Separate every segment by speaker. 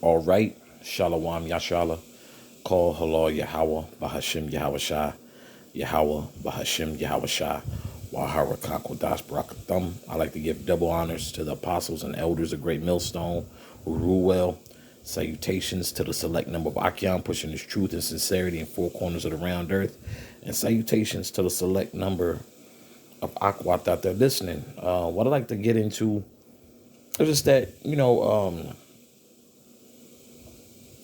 Speaker 1: All right. Shalom Yashala. Call halal Yahweh Bahashim Yahweh Shai. Yahweh Bahashim Yahweh Shai. Wahara Kakodash Barakathum. I like to give double honors to the apostles and elders of Great Millstone who rule well. Salutations to the select number of Akyam pushing his truth and sincerity in four corners of the round earth. And salutations to the select number of Akwat out there listening. What I'd like to get into is just that,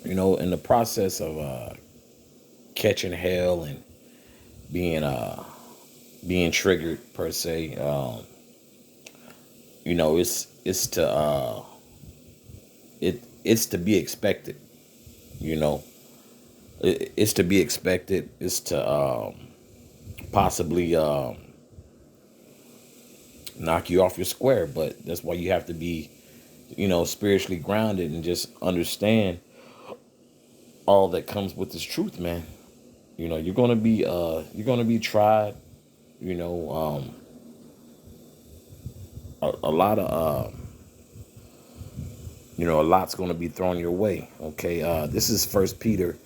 Speaker 1: in the process of catching hell and being being triggered per se, it's to it's to be expected. You know, it's to be expected. It's to possibly knock you off your square, but that's why you have to be, spiritually grounded and just understand all that comes with this truth, man. You're gonna be tried. You know, a lot of a lot's gonna be thrown your way. Okay, this is First Peter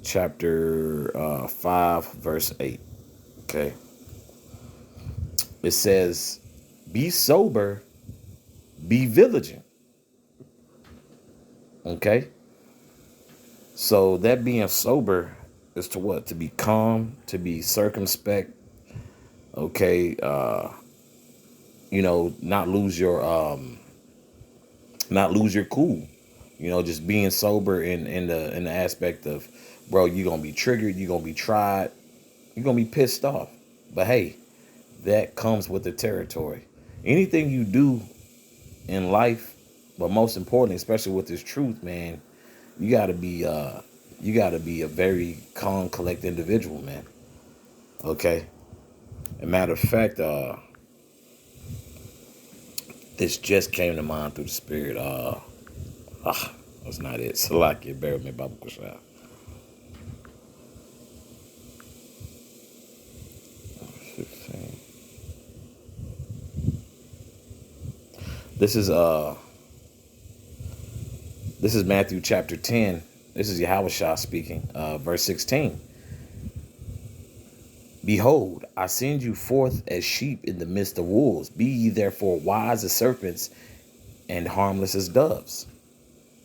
Speaker 1: chapter 5 verse 8. Okay, it says, "Be sober, be vigilant." Okay, so that being sober is to what? To be calm, to be circumspect. Okay, not lose your cool. Just being sober in the aspect of, bro, you're gonna be triggered, you're gonna be tried, you're gonna be pissed off. But hey, that comes with the territory. Anything you do in life, but most importantly, especially with this truth, man, you gotta be a very calm, collected individual, man. Okay. As a matter of fact, this just came to mind through the spirit. That's not it. Salaki, bear with me, Baba Kushah. This is Matthew chapter 10. This is Yahweh Shah speaking, verse 16. "Behold, I send you forth as sheep in the midst of wolves. Be ye therefore wise as serpents and harmless as doves."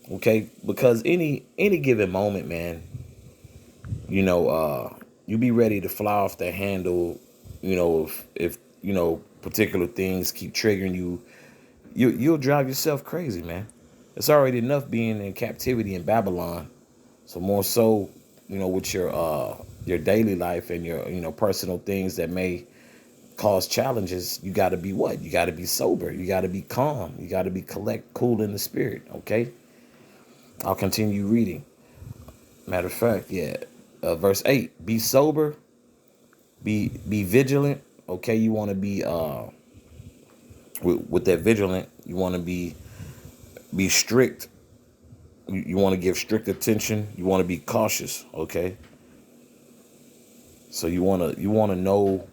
Speaker 1: Okay, because any given moment, man, you be ready to fly off the handle. If particular things keep triggering you, you'll drive yourself crazy, man. It's already enough being in captivity in Babylon. So more so, with your daily life and your personal things that may cause challenges, you got to be what? You got to be sober. You got to be calm. You got to be cool in the spirit. Okay. I'll continue reading. Matter of fact, yeah. Verse 8. Be sober. Be vigilant. Okay. You want to be with that vigilant. You want to be strict. You want to give strict attention. You want to be cautious. Okay. So you want to know.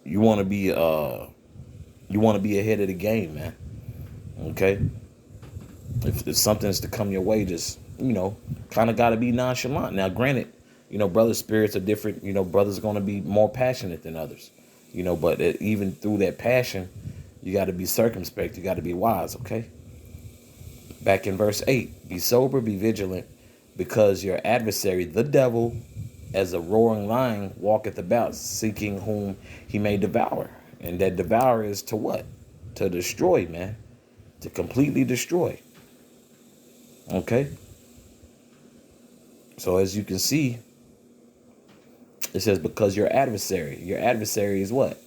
Speaker 1: You want to be ahead of the game, man. Okay. If something's to come your way, just kind of got to be nonchalant. Now, granted, brothers' spirits are different. Brothers are going to be more passionate than others. But even through that passion, you got to be circumspect. You got to be wise. Okay. Back in verse 8, "Be sober, be vigilant, because your adversary, the devil, as a roaring lion, walketh about, seeking whom he may devour." And that devour is to what? To destroy, man. To completely destroy. Okay? So as you can see, it says, because your adversary is what?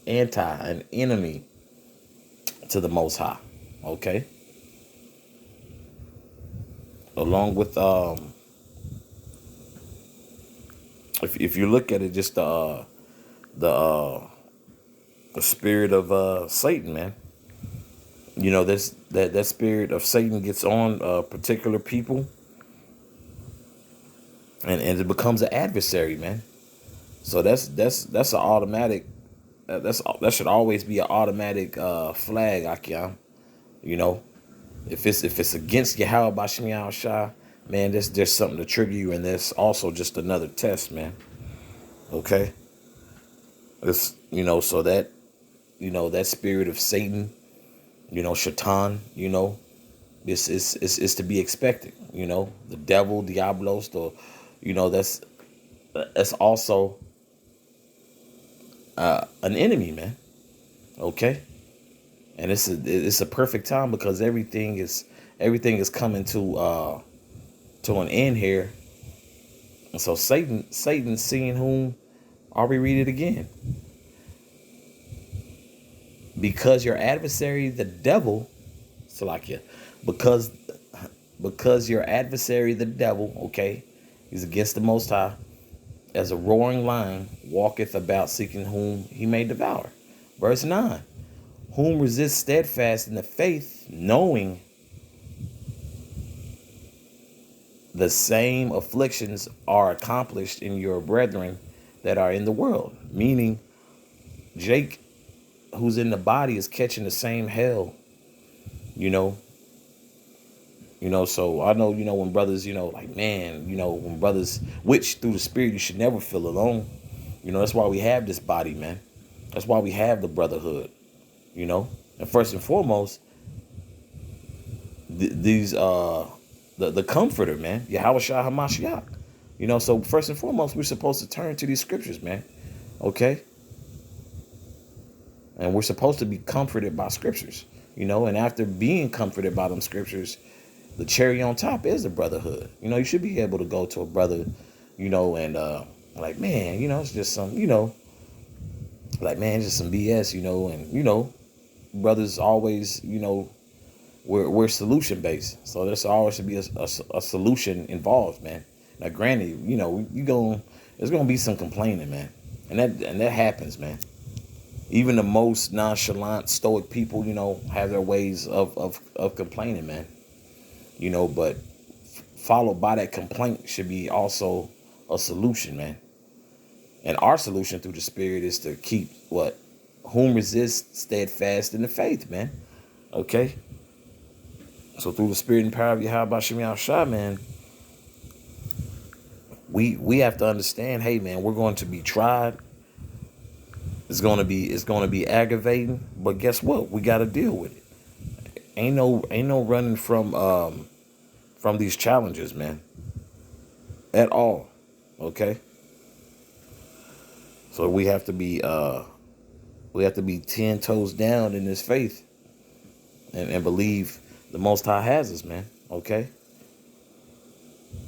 Speaker 1: An enemy to the Most High. Okay? Along with if you look at it, just the spirit of Satan, man. This that spirit of Satan gets on particular people, and it becomes an adversary, man. So that's an automatic. That should always be an automatic flag, Akia. If it's against Yahweh Bashim Yahushua, man, there's something to trigger you, and there's also just another test, man. Okay? It's, so that, that spirit of Satan, Shaitan, it's to be expected, the devil, Diablos, that's also an enemy, man. Okay? And it's a perfect time because everything is coming to an end here. And so Satan seeing whom, I'll reread it again. Because your adversary, the devil, Salakia, because your adversary, the devil, okay, he's against the Most High, as a roaring lion, walketh about seeking whom he may devour. Verse 9, whom resist steadfast in the faith, knowing the same afflictions are accomplished in your brethren that are in the world. Meaning, Jake, who's in the body, is catching the same hell, so I know, when brothers, like, man, when brothers, which through the spirit, you should never feel alone. That's why we have this body, man. That's why we have the brotherhood, and first and foremost, the comforter, man, Yahweh Shah HaMashiach. So first and foremost, we're supposed to turn to these scriptures, man. Okay. And we're supposed to be comforted by scriptures, and after being comforted by them scriptures, the cherry on top is the brotherhood. You should be able to go to a brother, and like, man, it's just some, like, man, it's just some BS, and brothers always, we're solution based, so there's always should be a solution involved, man. Now, granted, there's gonna be some complaining, man, and that happens, man. Even the most nonchalant, stoic people, have their ways of complaining, man. But followed by that complaint should be also a solution, man. And our solution through the spirit is to keep what? Whom resist steadfast in the faith, man. Okay? So through the spirit and power of Yahweh Bashim Yahushua, man, we have to understand, hey, man, we're going to be tried. It's gonna be aggravating, but guess what? We gotta deal with it. Ain't no running from these challenges, man. At all. Okay? So we have to be 10 toes down in this faith and believe the Most High has us, man. Okay?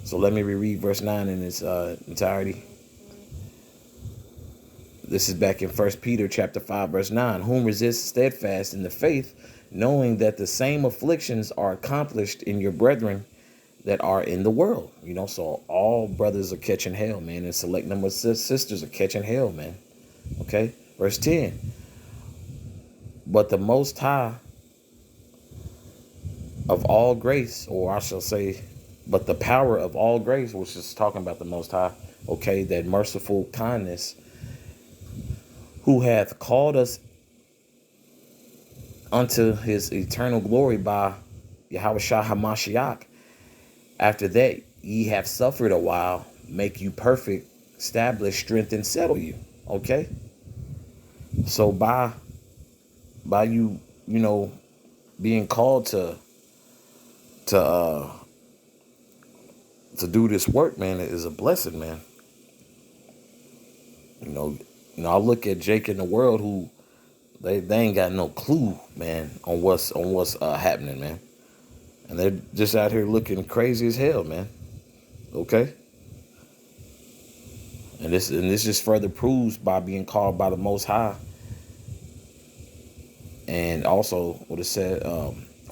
Speaker 1: So let me reread verse 9 in its entirety. This is back in 1 Peter chapter 5, verse 9. Whom resist steadfast in the faith, knowing that the same afflictions are accomplished in your brethren that are in the world. So all brothers are catching hell, man, and select number of sisters are catching hell, man. Okay? Verse 10. But the Most High of all grace, or I shall say, but the power of all grace, which is talking about the Most High, okay, that merciful kindness, who hath called us unto his eternal glory by Yahweh Shah HaMashiach, after that ye have suffered a while, make you perfect, establish, strengthen, settle you. Okay? So by you, being called to do this work, man, is a blessing, man. I look at Jake in the world, who they ain't got no clue, man, on what's happening, man. And they're just out here looking crazy as hell, man. Okay? And this just further proves by being called by the Most High. And also what it said,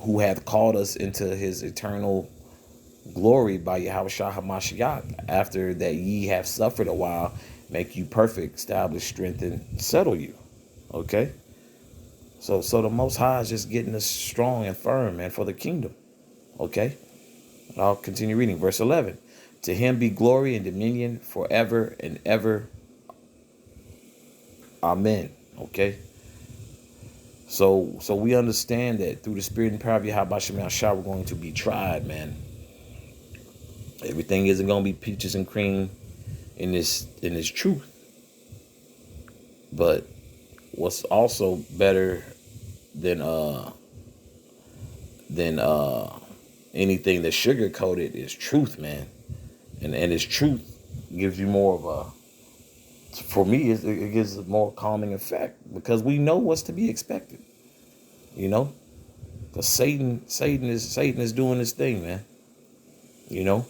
Speaker 1: who hath called us into his eternal glory by Yahweh Shah HaMashiach, after that ye have suffered a while, make you perfect, establish, strengthen, settle you. Okay? So the Most High is just getting us strong and firm, man, for the kingdom. Okay? I'll continue reading. Verse 11. To him be glory and dominion forever and ever. Amen. Okay? So we understand that through the spirit and power of Yahweh Shem Shah, we're going to be tried, man. Everything isn't going to be peaches and cream in this truth. But what's also better than anything that's sugar coated is truth, man. And its truth gives you more of a, for me, it gives a more calming effect because we know what's to be expected, you know. Because Satan is doing his thing, man, you know.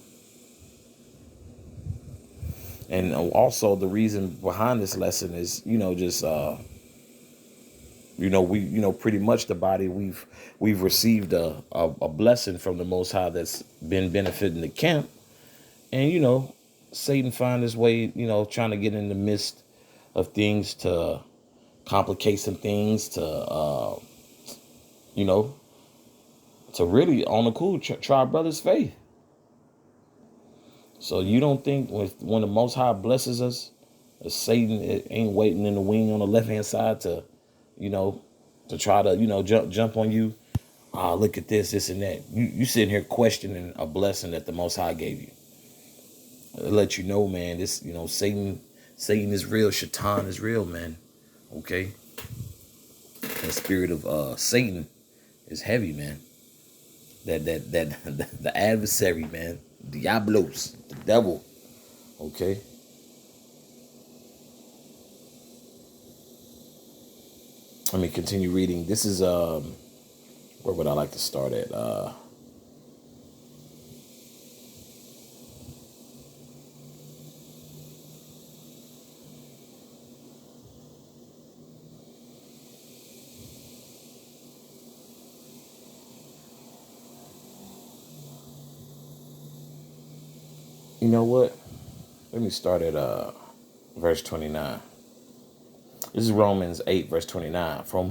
Speaker 1: And also the reason behind this lesson is, just pretty much the body we've received a blessing from the Most High that's been benefiting the camp, and Satan find his way, trying to get in the midst of things to complicate some things, to to really on the cool try brothers' faith. So you don't think when the Most High blesses us, Satan ain't waiting in the wing on the left hand side to try to jump on you. Look at this and that. You sitting here questioning a blessing that the Most High gave you. It'll let you know, man. This Satan is real. Shaitan is real, man. Okay. The spirit of Satan is heavy, man. That the adversary, man. Diablos, the devil. Okay. Let me continue reading. This is where would I like to start at? You know what? Let me start at verse 29. This is Romans 8, verse 29. For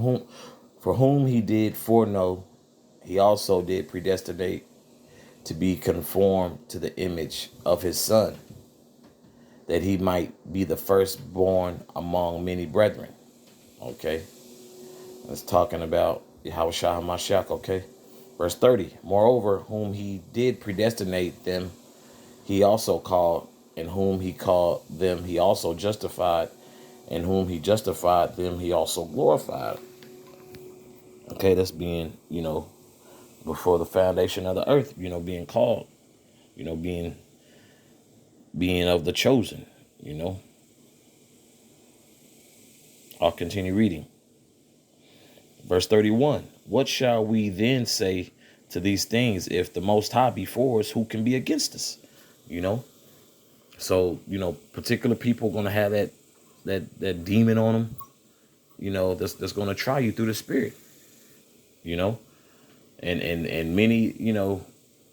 Speaker 1: whom he did foreknow, he also did predestinate to be conformed to the image of his Son, that he might be the firstborn among many brethren. Okay. That's talking about Yahweh Shah HaMashiach, okay? Verse 30. Moreover, whom he did predestinate them, he also called, and whom he called them, he also justified, and whom he justified them, he also glorified. Okay, that's being, before the foundation of the earth, being called, being of the chosen, I'll continue reading. Verse 31. What shall we then say to these things? If the Most High be for us, who can be against us? So, particular people are going to have that demon on them, that's going to try you through the spirit, and many,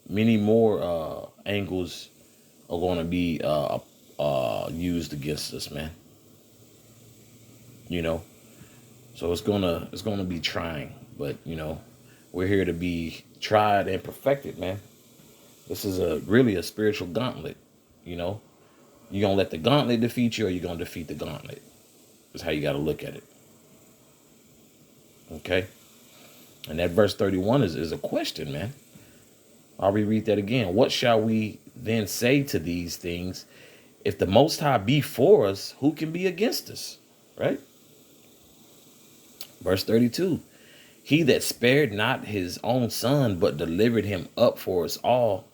Speaker 1: many more angles are going to be used against us, man. So it's gonna be trying, but we're here to be tried and perfected, man. This is really a spiritual gauntlet. You gonna let the gauntlet defeat you, or you gonna defeat the gauntlet? That's how you got to look at it. Okay. And that verse 31 is a question, man. I'll reread that again. What shall we then say to these things? If the Most High be for us, who can be against us? Right? Verse 32. He that spared not his own son, but delivered him up for us all,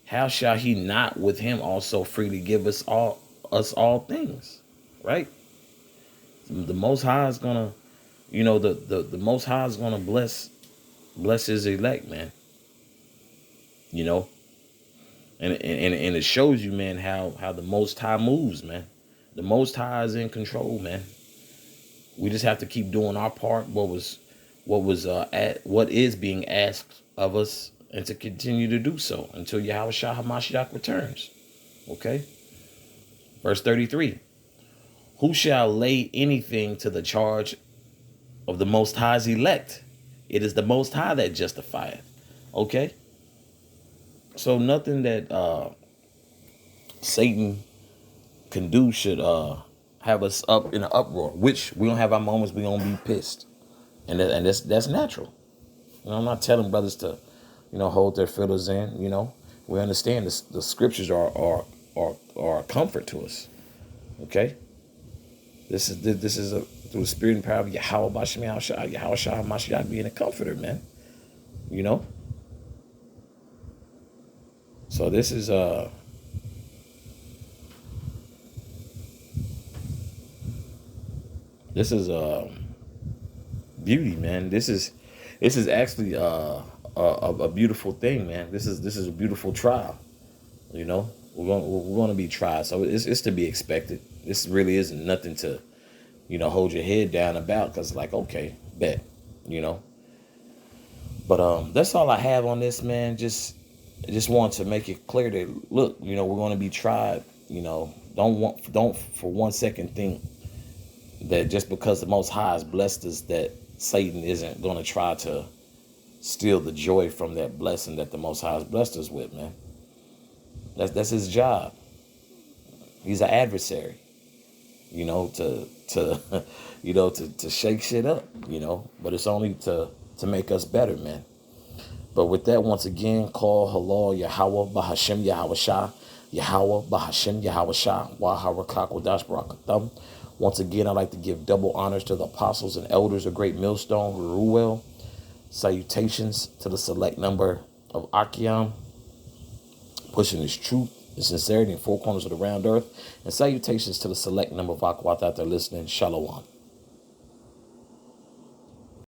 Speaker 1: how shall he not with him also freely give us all things? Right? The Most High is gonna, the Most High is gonna bless his elect, man. And it shows you, man, how the Most High moves, man. The Most High is in control, man. We just have to keep doing our part. What is being asked of us, and to continue to do so until Yahweh Shah HaMashiach returns. Okay. Verse 33. Who shall lay anything to the charge of the Most High's elect? It is the Most High that justifieth. Okay. So nothing that Satan can do should have us up in an uproar, which we don't have our moments. We're going to be pissed. And that's natural. You know, I'm not telling brothers to, hold their feelings in. We understand the scriptures are a comfort to us. Okay, this is through the spirit and power of Yahweh Bashem Yahweh Shah Mashiach being a comforter, man. You know, so this is beauty, man. This is actually a beautiful thing, man. This is a beautiful trial. We're gonna be tried, so it's to be expected. This really isn't nothing to hold your head down about, because like, okay, bet, you know. But that's all I have on this, man. Just want to make it clear that, look, we're gonna be tried. Don't for one second think that just because the Most High has blessed us, that Satan isn't gonna try to steal the joy from that blessing that the Most High has blessed us with, man. That's his job. He's an adversary, to to shake shit up, but it's only to make us better, man. But with that, once again, call halal Yahweh Bahashem Yahweh Shah, Yahweh Bahashem Yahweh Shah, Waharakak Wadash Barakatham. Once again, I'd like to give double honors to the apostles and elders of Great Millstone, Ruel. Salutations to the select number of Achiam, pushing his truth and sincerity in four corners of the round earth. And salutations to the select number of Akwat out there listening. Shalom.